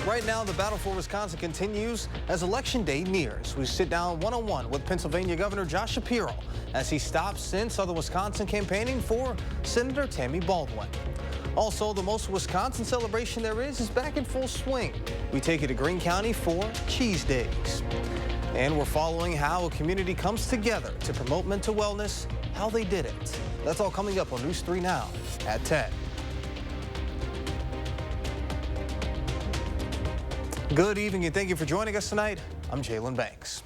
Right now, the battle for Wisconsin continues as Election Day nears. We sit down one-on-one with Pennsylvania Governor Josh Shapiro as he stops in southern Wisconsin campaigning for Senator Tammy Baldwin. Also, the most Wisconsin celebration there is back in full swing. We take you to Greene County for Cheese Days. And we're following how a community comes together to promote mental wellness, how they did it. That's all coming up on News 3 Now at 10. Good evening and thank you for joining us tonight. I'm Jalen Banks.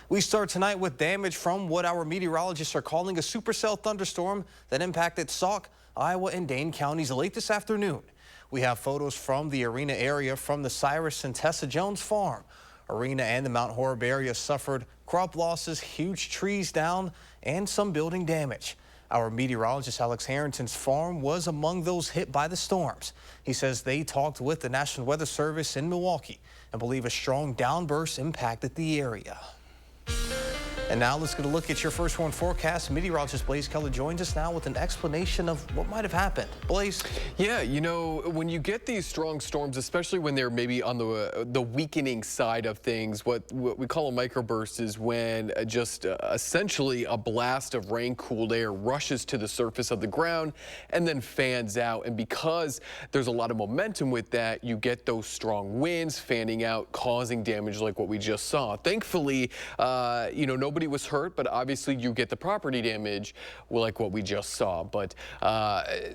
We start tonight with damage from what our meteorologists are calling a supercell thunderstorm that impacted Sauk, Iowa, and Dane counties late this afternoon. We have photos from the Arena area from the Cyrus and Tessa Jones farm. Arena and the Mount Horeb area suffered crop losses, huge trees down, and some building damage. Our meteorologist Alex Harrington's farm was among those hit by the storms. He says they talked with the National Weather Service in Milwaukee and believe a strong downburst impacted the area. And now let's get a look at your first one forecast. Meteorologist Blaze Keller joins us now with an explanation of what might have happened. Blaze? Yeah, you know, when you get these strong storms, especially when they're maybe on the weakening side of things, what we call a microburst is when just essentially a blast of rain-cooled air rushes to the surface of the ground and then fans out. And because there's a lot of momentum with that, you get those strong winds fanning out, causing damage like what we just saw. Thankfully, you know, nobody was hurt, but obviously you get the property damage like what we just saw. But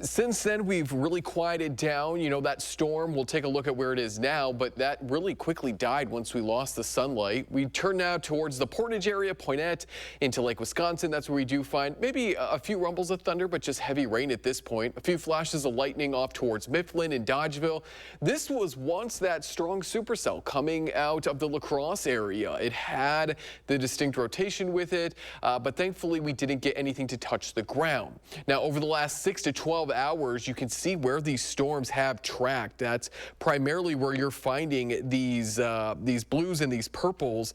since then, we've really quieted down. You know, that storm, we'll take a look at where it is now, but that really quickly died once we lost the sunlight. We turn now towards the Portage area, Poinette, into Lake Wisconsin. That's where we do find maybe a few rumbles of thunder, but just heavy rain at this point. A few flashes of lightning off towards Mifflin and Dodgeville. This was once that strong supercell coming out of the La Crosse area. It had the distinct rotation with it, but thankfully we didn't get anything to touch the ground. Now, over the last 6 to 12 hours, you can see where these storms have tracked. That's primarily where you're finding these blues and these purples.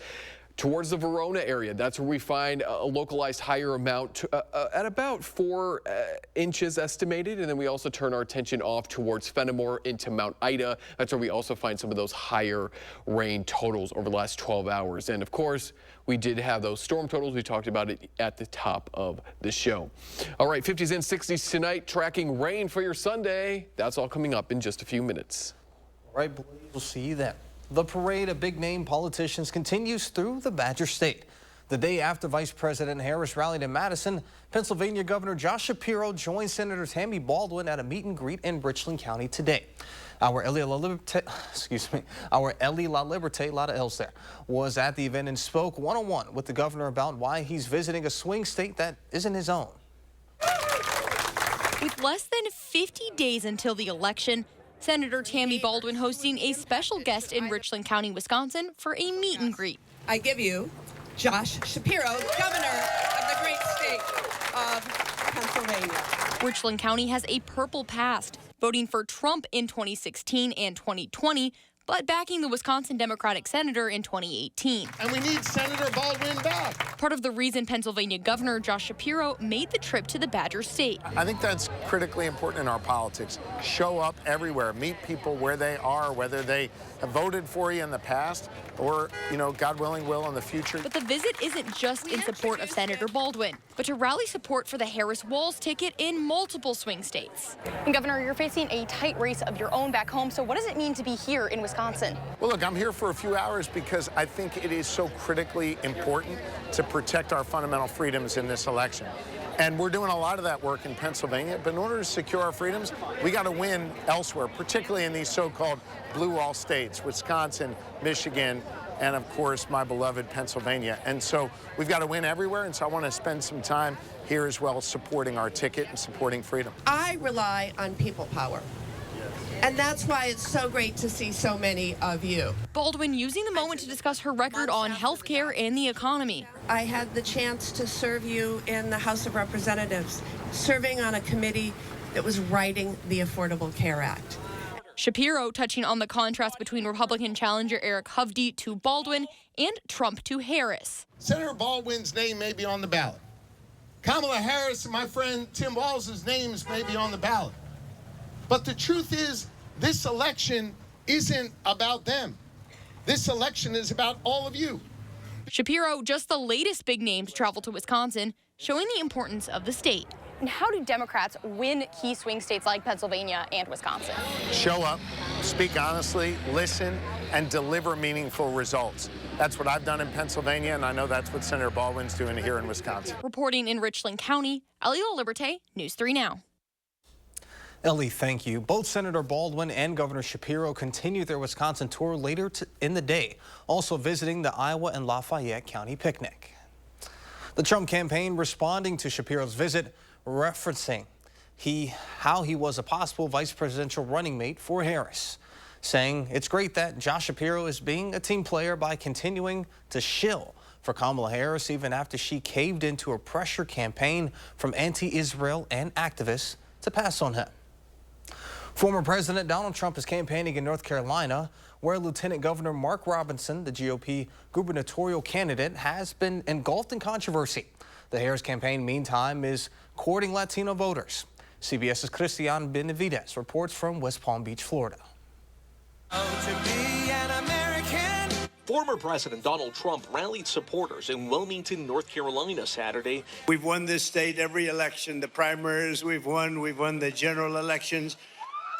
Towards the Verona area, that's where we find a localized higher amount at about 4 inches estimated. And then we also turn our attention off towards Fenimore into Mount Ida. That's where we also find some of those higher rain totals over the last 12 hours. And of course, we did have those storm totals. We talked about it at the top of the show. All right, 50s and 60s tonight, tracking rain for your Sunday. That's all coming up in just a few minutes. All right, we'll see you then. The parade of big-name politicians continues through the Badger State. The day after Vice President Harris rallied in Madison, Pennsylvania Governor Josh Shapiro joined Senator Tammy Baldwin at a meet and greet in Richland County today. Our Ellie La Liberté, a lot of L's there, was at the event and spoke one-on-one with the governor about why he's visiting a swing state that isn't his own. With less than 50 days until the election, Senator Tammy Baldwin hosting a special guest in Richland County, Wisconsin for a meet and greet. I give you Josh Shapiro, governor of the great state of Pennsylvania. Richland County has a purple past, voting for Trump in 2016 and 2020, but backing the Wisconsin Democratic senator in 2018. And we need Senator Baldwin back. Part of the reason Pennsylvania Governor Josh Shapiro made the trip to the Badger State. I think that's critically important in our politics. Show up everywhere, meet people where they are, whether they have voted for you in the past or, you know, God willing, will in the future. But the visit isn't just in support of Senator Baldwin, but to rally support for the Harris-Walz ticket in multiple swing states. And Governor, you're facing a tight race of your own back home, so what does it mean to be here in Wisconsin? Well, look, I'm here for a few hours because I think it is so critically important to protect our fundamental freedoms in this election. And we're doing a lot of that work in Pennsylvania, but in order to secure our freedoms, we got to win elsewhere, particularly in these so-called blue wall states, Wisconsin, Michigan, and of course, my beloved Pennsylvania. And so we've got to win everywhere, and so I want to spend some time here as well supporting our ticket and supporting freedom. I rely on people power. And that's why it's so great to see so many of you. Baldwin using the moment to discuss her record on health care and the economy. I had the chance to serve you in the House of Representatives, serving on a committee that was writing the Affordable Care Act. Shapiro touching on the contrast between Republican challenger Eric Hovde to Baldwin and Trump to Harris. Senator Baldwin's name may be on the ballot. Kamala Harris and my friend Tim Walz's names may be on the ballot. But the truth is, this election isn't about them. This election is about all of you. Shapiro, just the latest big name to travel to Wisconsin, showing the importance of the state. And how do Democrats win key swing states like Pennsylvania and Wisconsin? Show up, speak honestly, listen, and deliver meaningful results. That's what I've done in Pennsylvania, and I know that's what Senator Baldwin's doing here in Wisconsin. Reporting in Richland County, Ellie Liberté, News 3 Now. Ellie, thank you. Both Senator Baldwin and Governor Shapiro continue their Wisconsin tour later in the day, also visiting the Iowa and Lafayette County picnic. The Trump campaign responding to Shapiro's visit, referencing how he was a possible vice presidential running mate for Harris, saying it's great that Josh Shapiro is being a team player by continuing to shill for Kamala Harris even after she caved into a pressure campaign from anti-Israel and activists to pass on him. Former President Donald Trump is campaigning in North Carolina, where Lieutenant Governor Mark Robinson, the GOP gubernatorial candidate, has been engulfed in controversy. The Harris campaign, meantime, is courting Latino voters. CBS's Christian Benavides reports from West Palm Beach, Florida. Former President Donald Trump rallied supporters in Wilmington, North Carolina Saturday. We've won this state every election. The primaries we've won the general elections.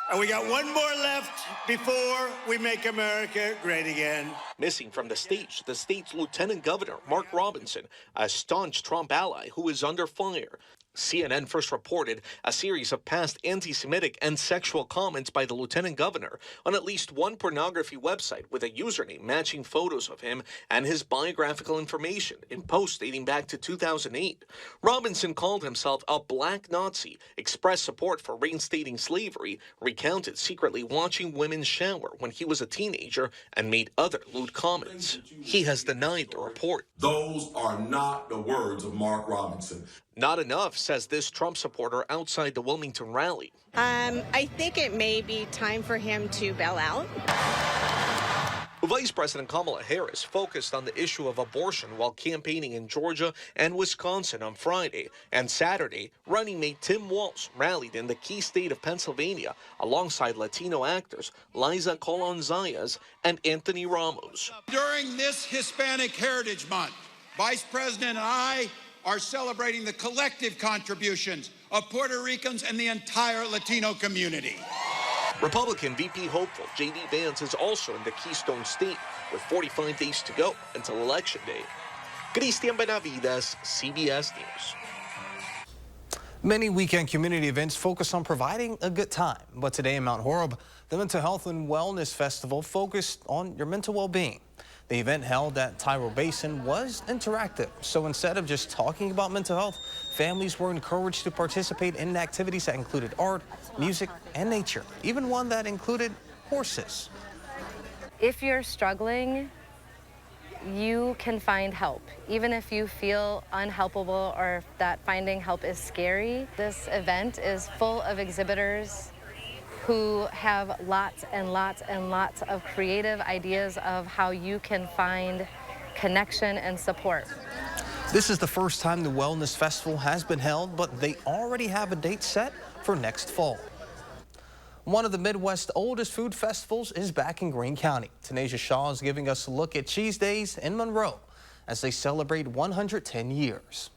And we got one more left before we make America great again. Missing from the stage, the state's Lieutenant Governor, Mark Robinson, a staunch Trump ally who is under fire. CNN first reported a series of past anti-Semitic and sexual comments by the lieutenant governor on at least one pornography website with a username matching photos of him and his biographical information in posts dating back to 2008. Robinson called himself a black Nazi, expressed support for reinstating slavery, recounted secretly watching women shower when he was a teenager, and made other lewd comments. He has denied the report. Those are not the words of Mark Robinson. Not enough, says this Trump supporter outside the Wilmington rally. I think it may be time for him to bail out. Vice President Kamala Harris focused on the issue of abortion while campaigning in Georgia and Wisconsin on Friday. And Saturday, running mate Tim Walz rallied in the key state of Pennsylvania alongside Latino actors Liza Colon-Zayas and Anthony Ramos. During this Hispanic Heritage Month, Vice President and I are celebrating the collective contributions of Puerto Ricans and the entire Latino community. Republican VP hopeful J.D. Vance is also in the Keystone State with 45 days to go until Election Day. Christian Benavides, CBS News. Many weekend community events focus on providing a good time, but today in Mount Horeb, the Mental Health and Wellness Festival focused on your mental well-being. The event held at Tyrell Basin was interactive, so instead of just talking about mental health, families were encouraged to participate in activities that included art, music, and nature, even one that included horses. If you're struggling, you can find help. Even if you feel unhelpable or that finding help is scary, this event is full of exhibitors who have lots and lots and lots of creative ideas of how you can find connection and support. This is the first time the Wellness Festival has been held, but they already have a date set for next fall. One of the Midwest's oldest food festivals is back in Greene County. Tanisha Shaw is giving us a look at Cheese Days in Monroe as they celebrate 110 years.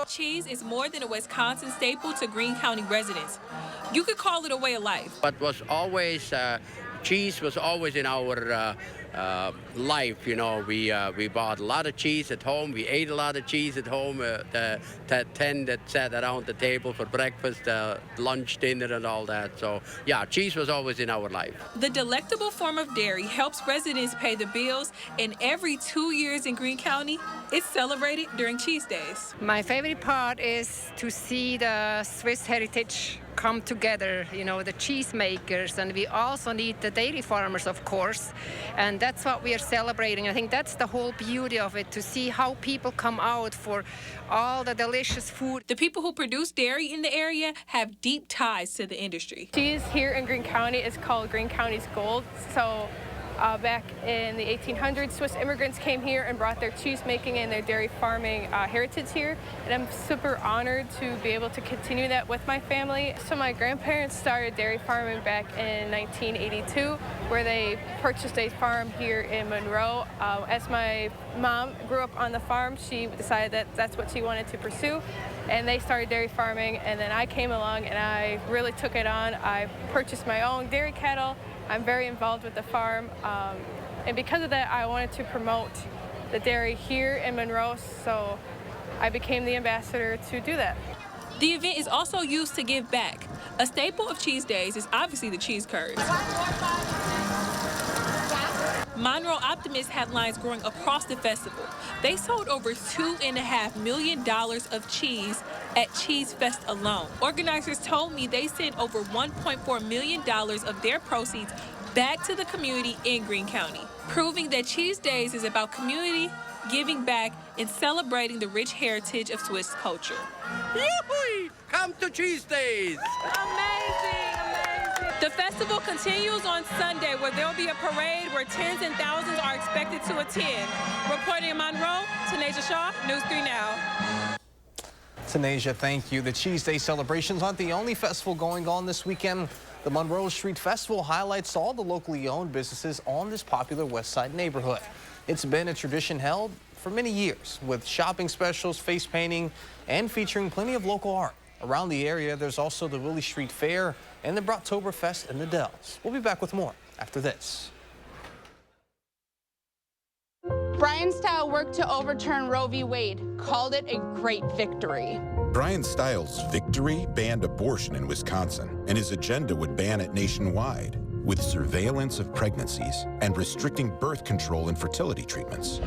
Cheese is more than a Wisconsin staple to Greene County residents. You could call it a way of life. But was always cheese was always in our life. You know, we bought a lot of cheese at home. We ate a lot of cheese at home. The 10 that sat around the table for breakfast, lunch, dinner, and all that. So yeah, cheese was always in our life. The delectable form of dairy helps residents pay the bills, and every 2 years in Greene County, it's celebrated during Cheese Days. My favorite part is to see the Swiss heritage come together, you know, the cheese makers, and we also need the dairy farmers, of course, and that's what we are celebrating. I think that's the whole beauty of it, to see how people come out for all the delicious food. The people who produce dairy in the area have deep ties to the industry. Cheese here in Greene County is called Greene County's Gold, so Back in the 1800s, Swiss immigrants came here and brought their cheese making and their dairy farming heritage here, and I'm super honored to be able to continue that with my family. So my grandparents started dairy farming back in 1982, where they purchased a farm here in Monroe. As my mom grew up on the farm, she decided that that's what she wanted to pursue, and they started dairy farming, and then I came along and I really took it on. I purchased my own dairy cattle. I'm very involved with the farm, and because of that, I wanted to promote the dairy here in Monroe, so I became the ambassador to do that. The event is also used to give back. A staple of Cheese Days is obviously the cheese curds. Monroe Optimist had lines growing across the festival. They sold over $2.5 million of cheese at Cheese Fest alone. Organizers told me they sent over $1.4 million of their proceeds back to the community in Greene County, proving that Cheese Days is about community, giving back, and celebrating the rich heritage of Swiss culture. Yee-hoo! Come to Cheese Days! Amazing, amazing. The festival continues on Sunday, where there will be a parade where tens and thousands are expected to attend. Reporting in Monroe, Tanasia Shaw, News 3 Now. Tanasia, thank you. The Cheese Day celebrations aren't the only festival going on this weekend. The Monroe Street Festival highlights all the locally owned businesses on this popular West Side neighborhood. It's been a tradition held for many years, with shopping specials, face painting, and featuring plenty of local art. Around the area, there's also the Willie Street Fair and the Brocktoberfest in the Dells. We'll be back with more after this. Brian Style worked to overturn Roe v. Wade, called it a great victory. Brian Stiles' victory banned abortion in Wisconsin, and his agenda would ban it nationwide, with surveillance of pregnancies and restricting birth control and fertility treatments.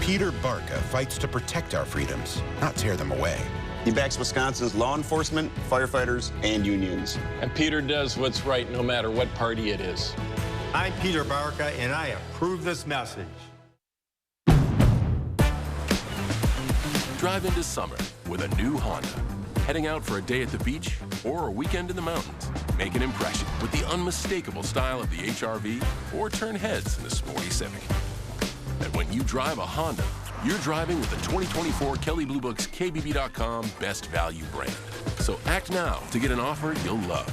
Peter Barca fights to protect our freedoms, not tear them away. He backs Wisconsin's law enforcement, firefighters, and unions. And Peter does what's right no matter what party it is. I'm Peter Barca, and I approve this message. Drive into summer with a new Honda. Heading out for a day at the beach or a weekend in the mountains. Make an impression with the unmistakable style of the HR-V, or turn heads in the sporty Civic. And when you drive a Honda, you're driving with the 2024 Kelley Blue Book's KBB.com Best Value brand. So act now to get an offer you'll love.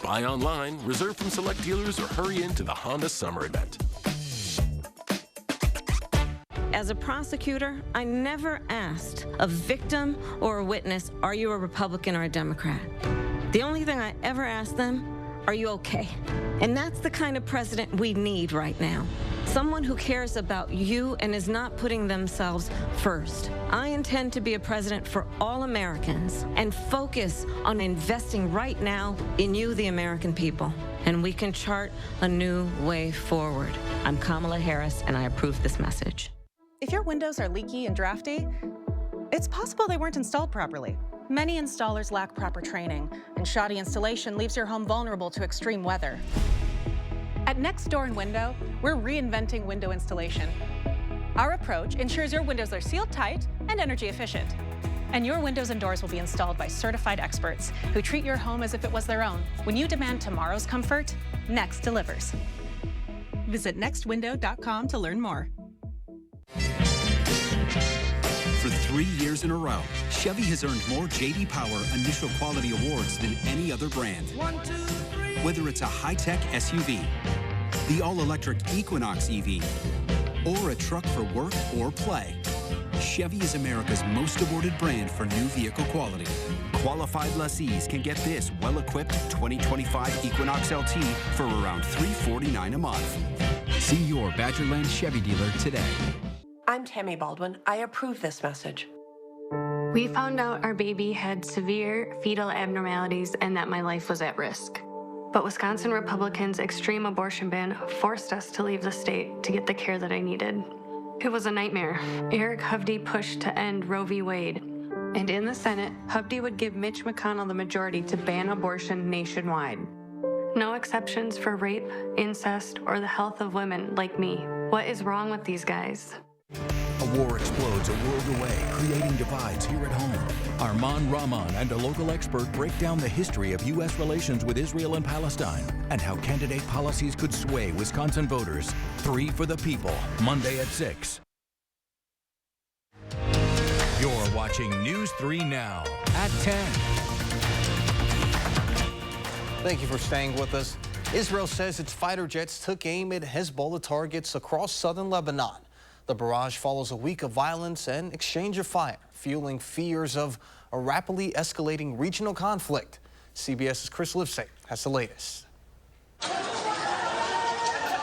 Buy online, reserve from select dealers, or hurry into the Honda Summer Event. As a prosecutor, I never asked a victim or a witness, are you a Republican or a Democrat? The only thing I ever asked them, are you okay? And that's the kind of president we need right now. Someone who cares about you and is not putting themselves first. I intend to be a president for all Americans and focus on investing right now in you, the American people. And we can chart a new way forward. I'm Kamala Harris, and I approve this message. If your windows are leaky and drafty, it's possible they weren't installed properly. Many installers lack proper training, and shoddy installation leaves your home vulnerable to extreme weather. At Next Door and Window, we're reinventing window installation. Our approach ensures your windows are sealed tight and energy efficient. And your windows and doors will be installed by certified experts who treat your home as if it was their own. When you demand tomorrow's comfort, Next delivers. Visit nextwindow.com to learn more. For 3 years in a row, Chevy has earned more J.D. Power Initial Quality Awards than any other brand. Whether it's a high-tech SUV, the all-electric Equinox EV, or a truck for work or play, Chevy is America's most awarded brand for new vehicle quality. Qualified lessees can get this well-equipped 2025 Equinox LT for around $349 a month. See your Badgerland Chevy dealer today. I'm Tammy Baldwin. I approve this message. We found out our baby had severe fetal abnormalities and that my life was at risk. But Wisconsin Republicans' extreme abortion ban forced us to leave the state to get the care that I needed. It was a nightmare. Eric Hovde pushed to end Roe v. Wade. And in the Senate, Hovde would give Mitch McConnell the majority to ban abortion nationwide. No exceptions for rape, incest, or the health of women like me. What is wrong with these guys? War explodes a world away, creating divides here at home. Arman Rahman and a local expert break down the history of U.S. relations with Israel and Palestine and how candidate policies could sway Wisconsin voters. 3 for the People, Monday at 6. You're watching News 3 Now at 10. Thank you for staying with us. Israel says its fighter jets took aim at Hezbollah targets across southern Lebanon. The barrage follows a week of violence and exchange of fire, fueling fears of a rapidly escalating regional conflict. CBS's Chris Livesay has the latest.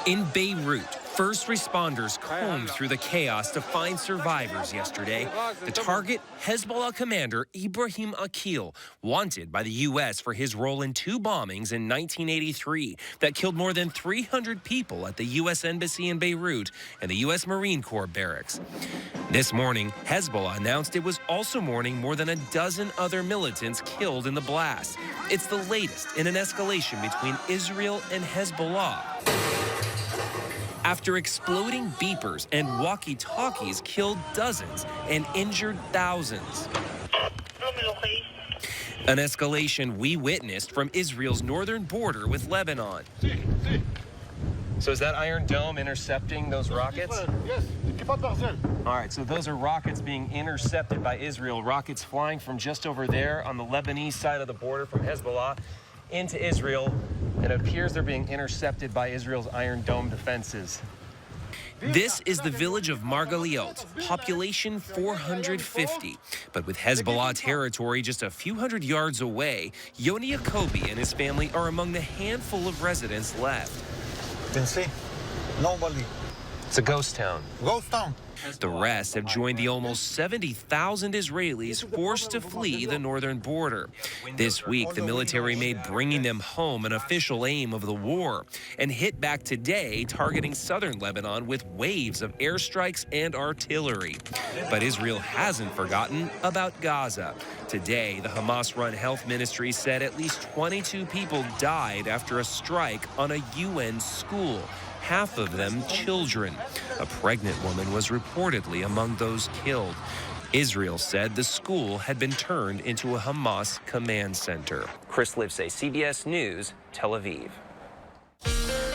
In Beirut, first responders combed through the chaos to find survivors yesterday. The target, Hezbollah commander Ibrahim Akil, wanted by the U.S. for his role in 2 bombings in 1983 that killed more than 300 people at the U.S. Embassy in Beirut and the U.S. Marine Corps barracks. This morning, Hezbollah announced it was also mourning more than a dozen other militants killed in the blast. It's the latest in an escalation between Israel and Hezbollah. After exploding beepers and walkie-talkies killed dozens and injured thousands. An escalation we witnessed from Israel's northern border with Lebanon. So is that Iron Dome intercepting those rockets? Yes. All right, so those are rockets being intercepted by Israel. Rockets flying from just over there on the Lebanese side of the border from Hezbollah into Israel. And it appears they're being intercepted by Israel's Iron Dome defenses. This is the village of Margaliot, population 450. But with Hezbollah territory just a few hundred yards away, Yoni Yacobi and his family are among the handful of residents left. You can see, nobody. It's a ghost town. Ghost town. The rest have joined the almost 70,000 Israelis forced to flee the northern border. This week, the military made bringing them home an official aim of the war and hit back today, targeting southern Lebanon with waves of airstrikes and artillery. But Israel hasn't forgotten about Gaza. Today, the Hamas-run health ministry said at least 22 people died after a strike on a UN school. Half of them children. A pregnant woman was reportedly among those killed. Israel said the school had been turned into a Hamas command center. Chris Livesay, CBS News, Tel Aviv.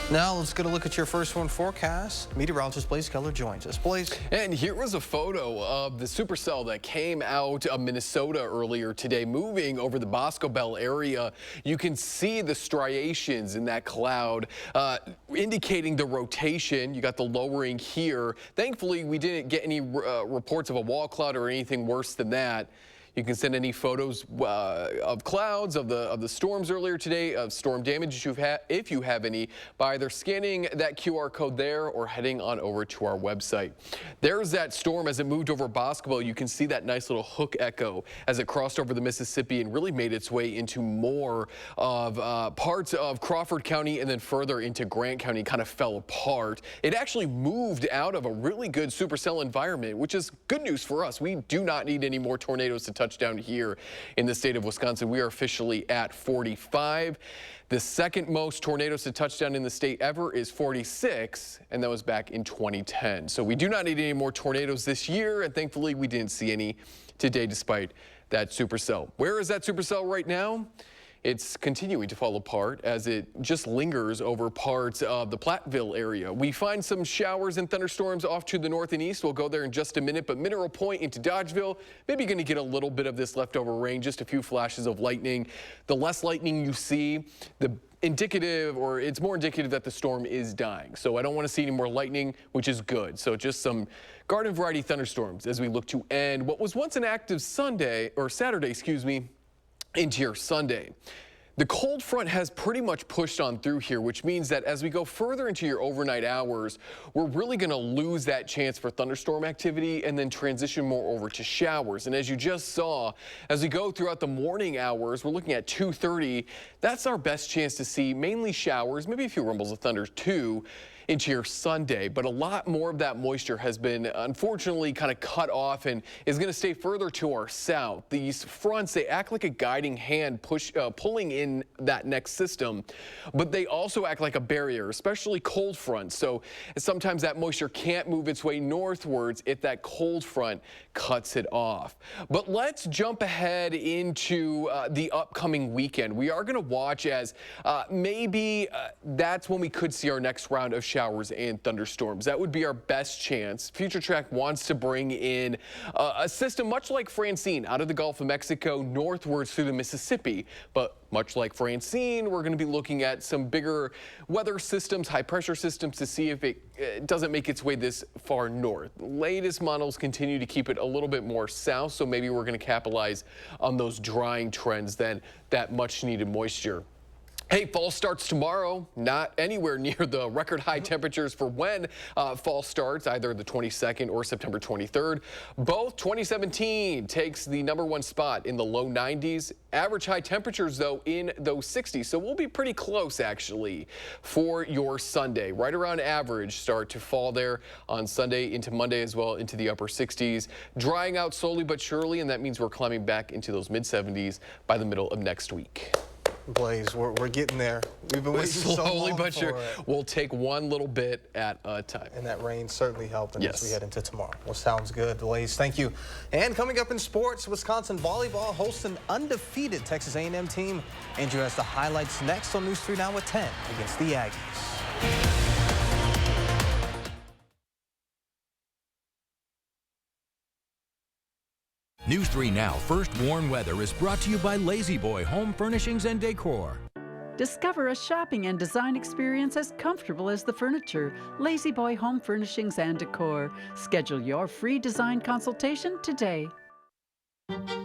Now let's get a look at your first one forecast. Meteorologist Blaze Keller joins us. Blaze. And here was a photo of the supercell that came out of Minnesota earlier today, moving over the Bosco Bell area. You can see the striations in that cloud, indicating the rotation. You got the lowering here. Thankfully, we didn't get any reports of a wall cloud or anything worse than that. You can send any photos of clouds, of the storms earlier today, of storm damage if you have any, by either scanning that QR code there or heading on over to our website. There's that storm as it moved over Bosco. You can see that nice little hook echo as it crossed over the Mississippi and really made its way into more of parts of Crawford County and then further into Grant County, kind of fell apart. It actually moved out of a really good supercell environment, which is good news for us. We do not need any more tornadoes to touch down here in the state of Wisconsin. We are officially at 45. The second most tornadoes to touch down in the state ever is 46, and that was back in 2010. So we do not need any more tornadoes this year, and thankfully we didn't see any today despite that supercell. Where is that supercell right now? It's continuing to fall apart as it just lingers over parts of the Platteville area. We find some showers and thunderstorms off to the north and east. We'll go there in just a minute, but Mineral Point into Dodgeville, maybe going to get a little bit of this leftover rain, just a few flashes of lightning. The less lightning you see, the it's more indicative that the storm is dying. So I don't want to see any more lightning, which is good. So just some garden variety thunderstorms as we look to end what was once an active Saturday, into your Sunday. The cold front has pretty much pushed on through here, which means that as we go further into your overnight hours, we're really going to lose that chance for thunderstorm activity and then transition more over to showers. And as you just saw, as we go throughout the morning hours, we're looking at 2:30. That's our best chance to see mainly showers, maybe a few rumbles of thunder too. into your Sunday, but a lot more of that moisture has been unfortunately kind of cut off and is going to stay further to our south. These fronts, they act like a guiding hand pulling in that next system, but they also act like a barrier, especially cold fronts. So sometimes that moisture can't move its way northwards if that cold front cuts it off. But let's jump ahead into the upcoming weekend. We are going to watch as maybe that's when we could see our next round of showers and thunderstorms. That would be our best chance. Future Track wants to bring in a system much like Francine out of the Gulf of Mexico northwards through the Mississippi. But much like Francine, we're going to be looking at some bigger weather systems, high pressure systems, to see if it doesn't make its way this far north. Latest models continue to keep it a little bit more south, so maybe we're going to capitalize on those drying trends than that much needed moisture. Hey, fall starts tomorrow, not anywhere near the record high temperatures for when fall starts, either the 22nd or September 23rd. Both 2017 takes the #1 spot in the low 90s. Average high temperatures, though, in those 60s. So we'll be pretty close, actually, for your Sunday. Right around average start to fall there on Sunday into Monday as well, into the upper 60s. Drying out slowly but surely, and that means we're climbing back into those mid-70s by the middle of next week. Blaze, we're getting there. We've been waiting so long slowly but sure. for it. We'll take one little bit at a time. And that rain certainly helped Yes. as we head into tomorrow. Well, sounds good, Blaze. Thank you. And coming up in sports, Wisconsin volleyball hosts an undefeated Texas A&M team. Andrew has the highlights next on News 3 Now at 10 against the Aggies. News 3 Now First Warn Weather is brought to you by Lazy Boy Home Furnishings and Decor. Discover a shopping and design experience as comfortable as the furniture. Lazy Boy Home Furnishings and Decor. Schedule your free design consultation today.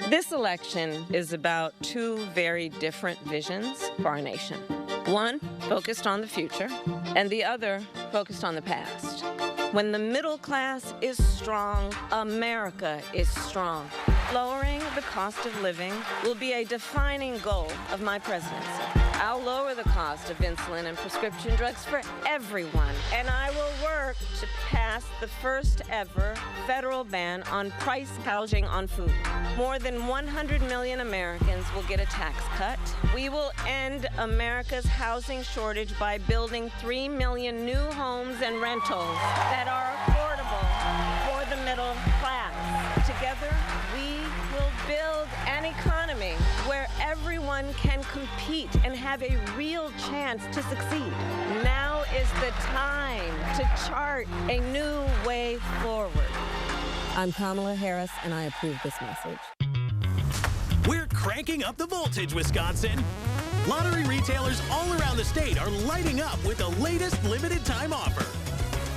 This election is about two very different visions for our nation. One focused on the future, and the other focused on the past. When the middle class is strong, America is strong. Lowering the cost of living will be a defining goal of my presidency. I'll lower the cost of insulin and prescription drugs for everyone, and I will work to pass the first ever federal ban on price gouging on food. More than 100 million Americans will get a tax cut. We will end America's housing shortage by building 3 million new homes and rentals that are affordable for the middle class. Together, we will build an economy where everyone can compete and have a real chance to succeed. Now is the time to chart a new way forward. I'm Kamala Harris, and I approve this message. We're cranking up the voltage, Wisconsin. Lottery retailers all around the state are lighting up with the latest limited time offer.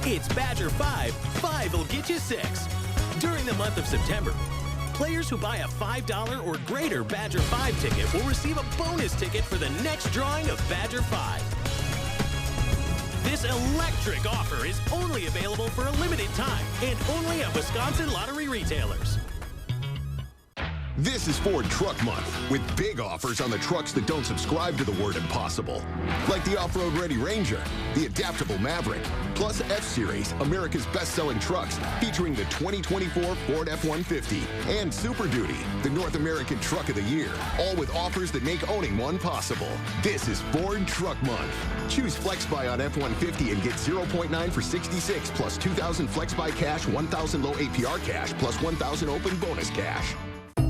It's Badger 5, 5 will get you 6. During the month of September, players who buy a $5 or greater Badger 5 ticket will receive a bonus ticket for the next drawing of Badger 5. This electric offer is only available for a limited time and only at Wisconsin lottery retailers. This is Ford Truck Month, with big offers on the trucks that don't subscribe to the word impossible. Like the off-road ready Ranger, the adaptable Maverick, plus F-Series, America's best-selling trucks, featuring the 2024 Ford F-150, and Super Duty, the North American Truck of the Year, all with offers that make owning one possible. This is Ford Truck Month. Choose FlexBuy on F-150 and get 0.9 for 66, plus 2,000 FlexBuy cash, 1,000 low APR cash, plus 1,000 open bonus cash.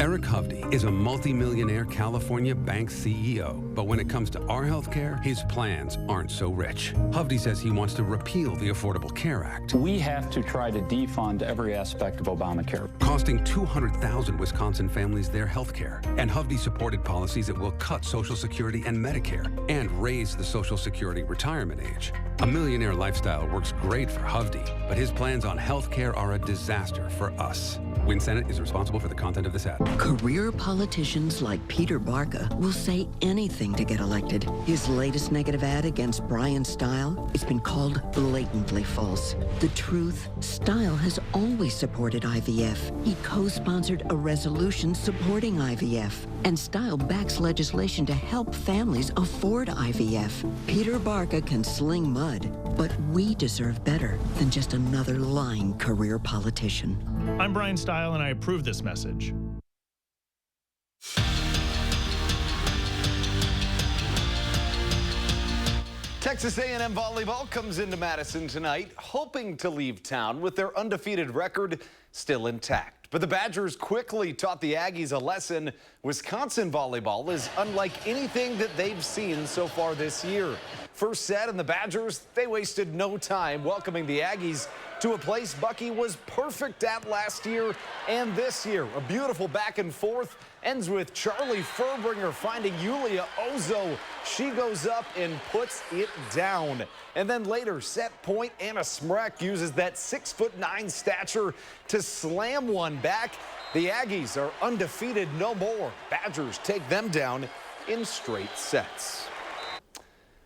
Eric Hovde is a multi-millionaire California bank CEO. But when it comes to our healthcare, his plans aren't so rich. Hovde says he wants to repeal the Affordable Care Act. We have to try to defund every aspect of Obamacare. Costing 200,000 Wisconsin families their healthcare. And Hovde supported policies that will cut Social Security and Medicare and raise the Social Security retirement age. A millionaire lifestyle works great for Hovde, but his plans on healthcare are a disaster for us. Win Senate is responsible for the content of this ad. Career politicians like Peter Barca will say anything to get elected. His latest negative ad against Brian Style, it's been called blatantly false. The truth, Style has always supported IVF. He co-sponsored a resolution supporting IVF. And Style backs legislation to help families afford IVF. Peter Barca can sling mud, but we deserve better than just another lying career politician. I'm Brian Style, and I approve this message. Texas A&M volleyball comes into Madison tonight, hoping to leave town with their undefeated record still intact. But the Badgers quickly taught the Aggies a lesson. Wisconsin volleyball is unlike anything that they've seen so far this year. First set, and the Badgers, they wasted no time welcoming the Aggies to a place Bucky was perfect at last year and this year. A beautiful back and forth ends with Charlie Furbringer finding Yulia Ozo. She goes up and puts it down. And then later, set point, Anna Smrek uses that 6'9" stature to slam one back. The Aggies are undefeated no more. Badgers take them down in straight sets.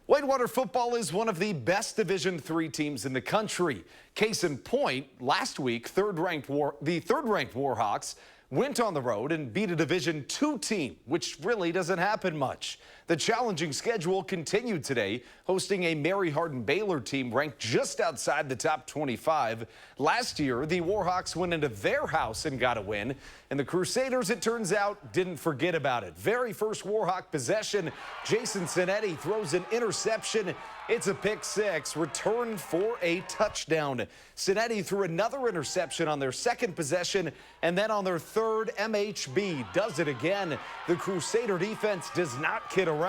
Whitewater football is one of the best Division III teams in the country. Case in point, last week, the third-ranked Warhawks went on the road and beat a Division II team, which really doesn't happen much. The challenging schedule continued today, hosting a Mary Hardin Baylor team ranked just outside the top 25. Last year, the Warhawks went into their house and got a win, and the Crusaders, it turns out, didn't forget about it. Very first Warhawk possession, Jason Cinetti throws an interception. It's a pick six, returned for a touchdown. Cinetti threw another interception on their second possession, and then on their third, MHB does it again. The Crusader defense does not kid around.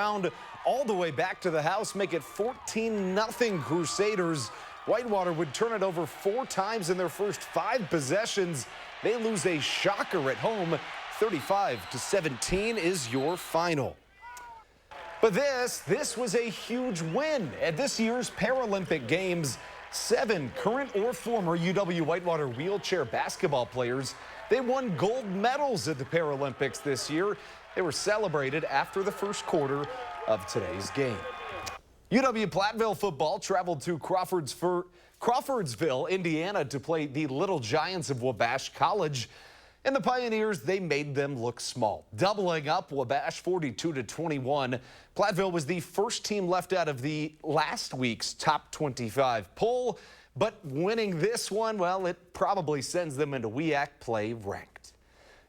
All the way back to the house, make it 14-0 Crusaders. Whitewater would turn it over 4 times in their first 5 possessions. They lose a shocker at home. 35-17 is your final. But this was a huge win at this year's Paralympic Games. 7 current or former UW-Whitewater wheelchair basketball players, they won gold medals at the Paralympics this year. They were celebrated after the first quarter of today's game. UW-Platteville football traveled to Crawfordsville, Indiana to play the Little Giants of Wabash College. And the Pioneers, they made them look small. Doubling up Wabash 42-21. Platteville was the first team left out of the last week's top 25 poll. But winning this one, well, it probably sends them into WIAC play ranked.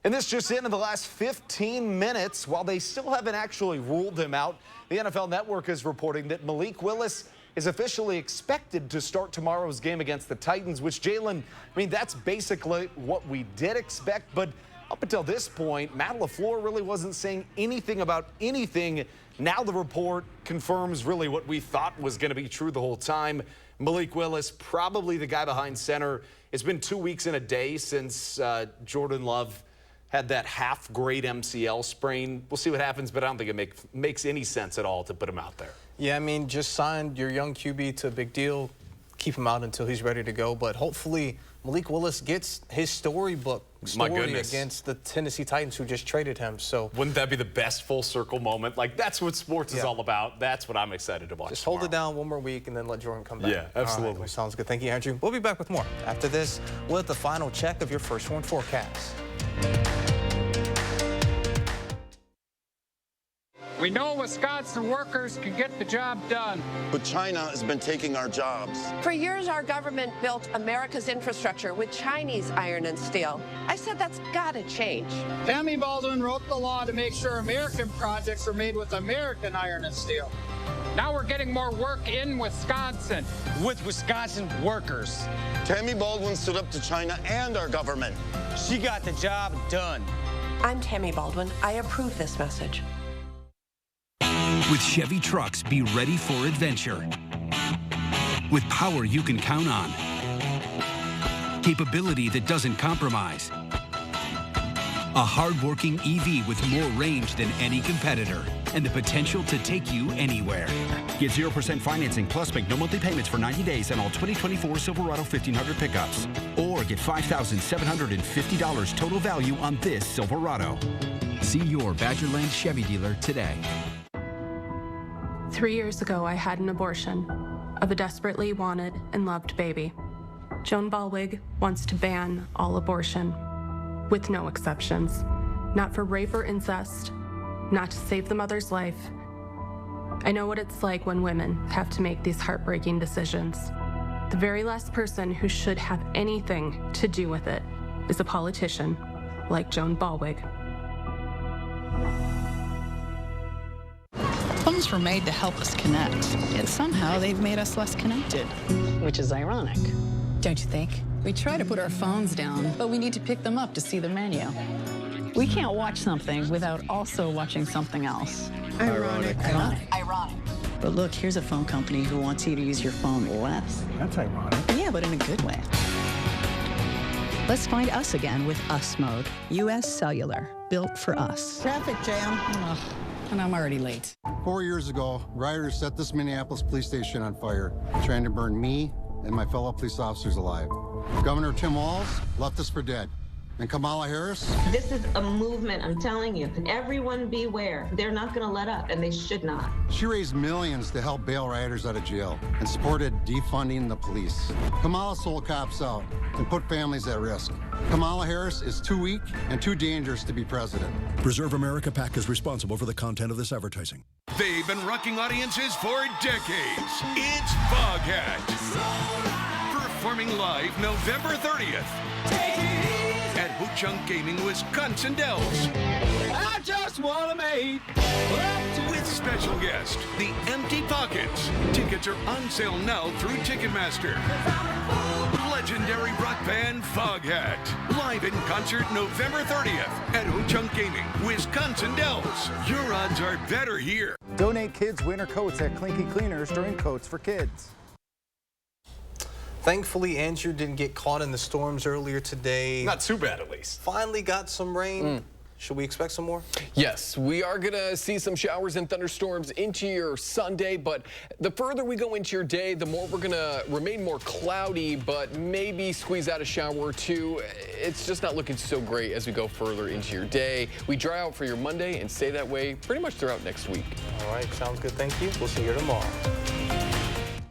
And this just in the last 15 minutes, while they still haven't actually ruled him out, the NFL Network is reporting that Malik Willis is officially expected to start tomorrow's game against the Titans, which, Jalen, I mean, that's basically what we did expect. But up until this point, Matt LaFleur really wasn't saying anything about anything. Now the report confirms really what we thought was going to be true the whole time. Malik Willis, probably the guy behind center. It's been 2 weeks and a day since Jordan Love had that half-grade MCL sprain. We'll see what happens, but I don't think it makes any sense at all to put him out there. Yeah, I mean, just sign your young QB to a big deal, keep him out until he's ready to go. But hopefully Malik Willis gets his story against the Tennessee Titans, who just traded him. So wouldn't that be the best full circle moment? Like, that's what sports is all about. That's what I'm excited to watch. Just hold it down one more week and then let Jordan come back. Yeah, absolutely. Right, sounds good. Thank you, Andrew. We'll be back with more after this with the final check of your First One forecast. We know Wisconsin workers can get the job done. But China has been taking our jobs. For years, our government built America's infrastructure with Chinese iron and steel. I said that's got to change. Tammy Baldwin wrote the law to make sure American projects are made with American iron and steel. Now we're getting more work in Wisconsin. With Wisconsin workers. Tammy Baldwin stood up to China and our government. She got the job done. I'm Tammy Baldwin. I approve this message. With Chevy trucks, be ready for adventure. With power you can count on. Capability that doesn't compromise. A hard-working EV with more range than any competitor and the potential to take you anywhere. Get 0% financing plus make no monthly payments for 90 days on all 2024 Silverado 1500 pickups. Or get $5,750 total value on this Silverado. See your Badgerland Chevy dealer today. 3 years ago, I had an abortion of a desperately wanted and loved baby. Joan Ballwig wants to ban all abortion, with no exceptions. Not for rape or incest, not to save the mother's life. I know what it's like when women have to make these heartbreaking decisions. The very last person who should have anything to do with it is a politician like Joan Ballwig. Phones were made to help us connect, yet somehow they've made us less connected. Which is ironic. Don't you think? We try to put our phones down, but we need to pick them up to see the menu. We can't watch something without also watching something else. Ironic. Ironic. But look, here's a phone company who wants you to use your phone less. That's ironic. Yeah, but in a good way. Let's find us again with Us Mode. U.S. Cellular, built for us. Traffic jam. Ugh, and I'm already late. 4 years ago, rioters set this Minneapolis police station on fire, trying to burn me and my fellow police officers alive. Governor Tim Walz left us for dead. And Kamala Harris? This is a movement, I'm telling you. Everyone beware. They're not going to let up, and they should not. She raised millions to help bail rioters out of jail and supported defunding the police. Kamala sold cops out and put families at risk. Kamala Harris is too weak and too dangerous to be president. Preserve America PAC is responsible for the content of this advertising. They've been rocking audiences for decades. It's Foghat. Performing live November 30th. At Ho-Chunk Gaming, Wisconsin Dells. I just want to make with special guest, the Empty Pockets. Tickets are on sale now through Ticketmaster. Legendary rock band Foghat. Live in concert November 30th at Ho-Chunk Gaming, Wisconsin Dells. Your odds are better here. Donate kids' winter coats at Clinky Cleaners during Coats for Kids. Thankfully, Andrew didn't get caught in the storms earlier today. Not too bad, at least. Finally got some rain. Should we expect some more? Yes, we are going to see some showers and thunderstorms into your Sunday, but the further we go into your day, the more we're going to remain more cloudy, but maybe squeeze out a shower or two. It's just not looking so great as we go further into your day. We dry out for your Monday and stay that way pretty much throughout next week. All right, sounds good. Thank you. We'll see you tomorrow.